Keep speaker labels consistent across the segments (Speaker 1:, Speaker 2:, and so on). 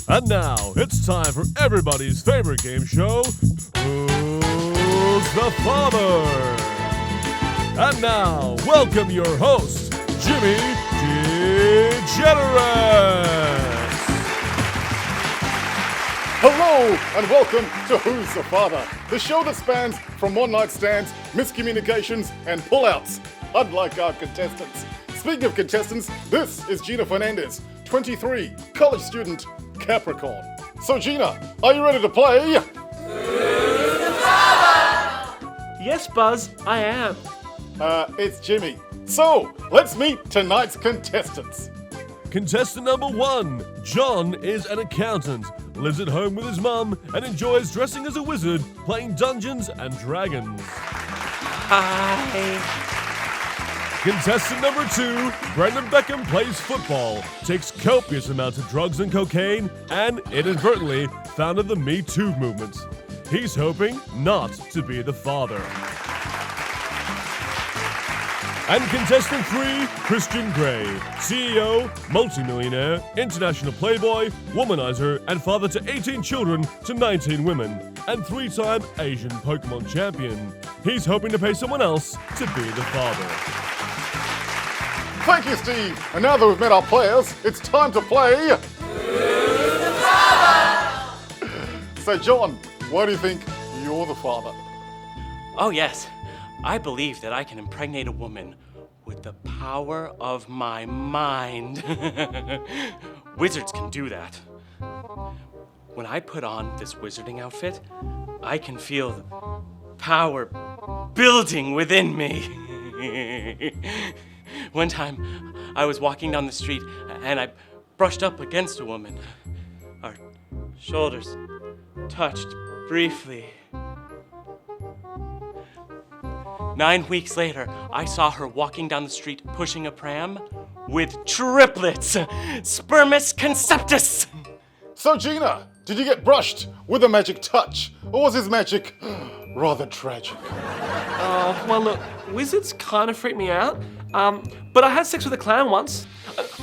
Speaker 1: And now, it's time for everybody's favorite game show, Who's the Father? And now, welcome your host, Jimmy DeGeneres.
Speaker 2: Hello, and welcome to Who's the Father? The show that spans from one-night stands, miscommunications, and pullouts, unlike our contestants. Speaking of contestants, this is Gina Fernandez, 23, college student, Capricorn. So Gina, are you ready to play?
Speaker 3: Who's the Father?
Speaker 4: Yes, Buzz, I am.
Speaker 2: It's Jimmy. So, let's meet tonight's contestants.
Speaker 1: Contestant number 1, John is an accountant, lives at home with his mum, and enjoys dressing as a wizard, playing Dungeons and Dragons.
Speaker 4: Hi.
Speaker 1: Contestant number 2, Brandon Beckham plays football, takes copious amounts of drugs and cocaine, and inadvertently founded the Me Too movement. He's hoping not to be the father. And contestant 3, Christian Grey, CEO, multimillionaire, international playboy, womanizer, and father to 18 children to 19 women, and 3-time Asian Pokemon champion. He's hoping to pay someone else to be the father.
Speaker 2: Thank you, Steve. And now that we've met our players, it's time to play...
Speaker 3: Who's the Father?
Speaker 2: So John, why do you think you're the father?
Speaker 4: Oh, yes. I believe that I can impregnate a woman with the power of my mind. Wizards can do that. When I put on this wizarding outfit, I can feel the power building within me. One time, I was walking down the street and I brushed up against a woman. Our shoulders touched briefly. 9 weeks later, I saw her walking down the street pushing a pram with triplets. Spermus conceptus.
Speaker 2: So Gina, did you get brushed with a magic touch? Or was his magic rather tragic?
Speaker 5: Well, look, wizards kind of freak me out. But I had sex with a clown once.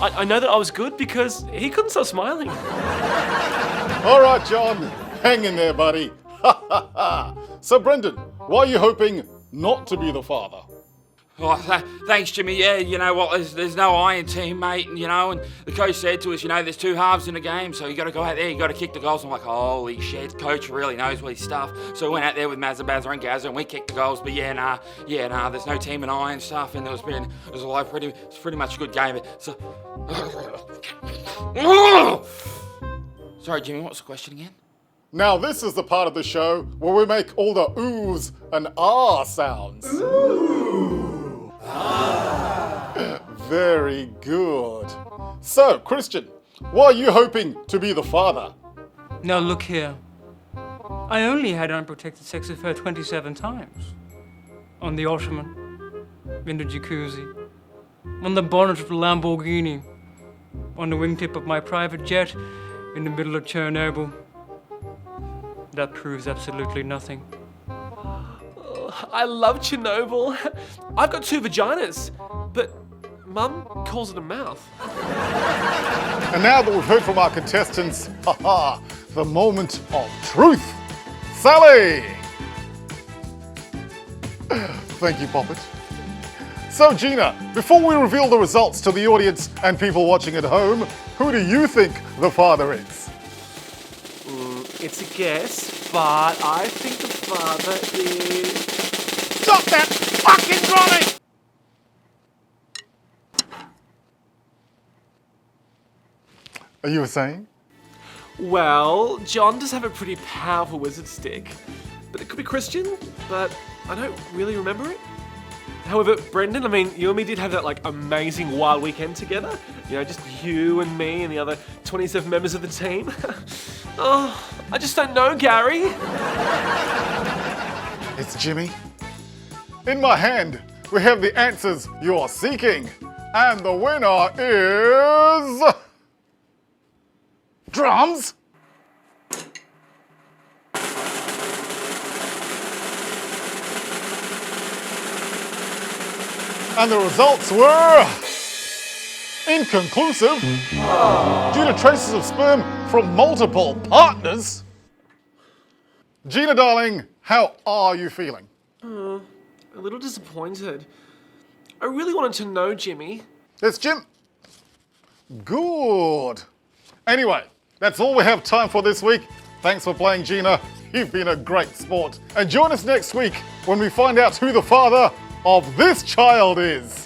Speaker 5: I know that I was good because he couldn't stop smiling.
Speaker 2: All right, John, hang in there, buddy. So Brendan, why are you hoping not to be the father?
Speaker 6: Oh, thanks, Jimmy. Yeah, you know what? There's no I in team, mate. And the coach said to us, there's 2 halves in a game, so you got to go out there, you got to kick the goals. I'm like, holy shit, coach really knows what his stuff. So we went out there with Mazza, Bazza, and Gazza, and we kicked the goals. But nah, there's no team and I and stuff. And it was pretty much a good game. So, sorry, Jimmy. What was the question again?
Speaker 2: Now this is the part of the show where we make all the oohs and ah sounds. Ooh. Ah. Very good. So, Christian, why are you hoping to be the father?
Speaker 7: Now look here. I only had unprotected sex with her 27 times. On the Ottoman, in the jacuzzi, on the bonnet of the Lamborghini, on the wingtip of my private jet, in the middle of Chernobyl. That proves absolutely nothing.
Speaker 5: I love Chernobyl. I've got 2 vaginas, but Mum calls it a mouth.
Speaker 2: And now that we've heard from our contestants, the moment of truth. Sally! Thank you, Poppet. So Gina, before we reveal the results to the audience and people watching at home, who do you think the father is?
Speaker 5: It's a guess, but I think the father is...
Speaker 2: Stop that fucking trolley! Are you saying?
Speaker 5: Well, John does have a pretty powerful wizard stick, but it could be Christian, but I don't really remember it. However, Brendan, you and me did have that amazing wild weekend together. Just you and me and the other 27 members of the team. Oh, I just don't know, Gary.
Speaker 2: It's Jimmy. In my hand, we have the answers you're seeking. And the winner is... Drums! And the results were... Inconclusive? Due to traces of sperm from multiple partners? Gina, darling, how are you feeling?
Speaker 5: A little disappointed. I really wanted to know Jimmy.
Speaker 2: Yes, Jim? Good. Anyway, that's all we have time for this week. Thanks for playing, Gina. You've been a great sport. And join us next week when we find out who the father of this child is.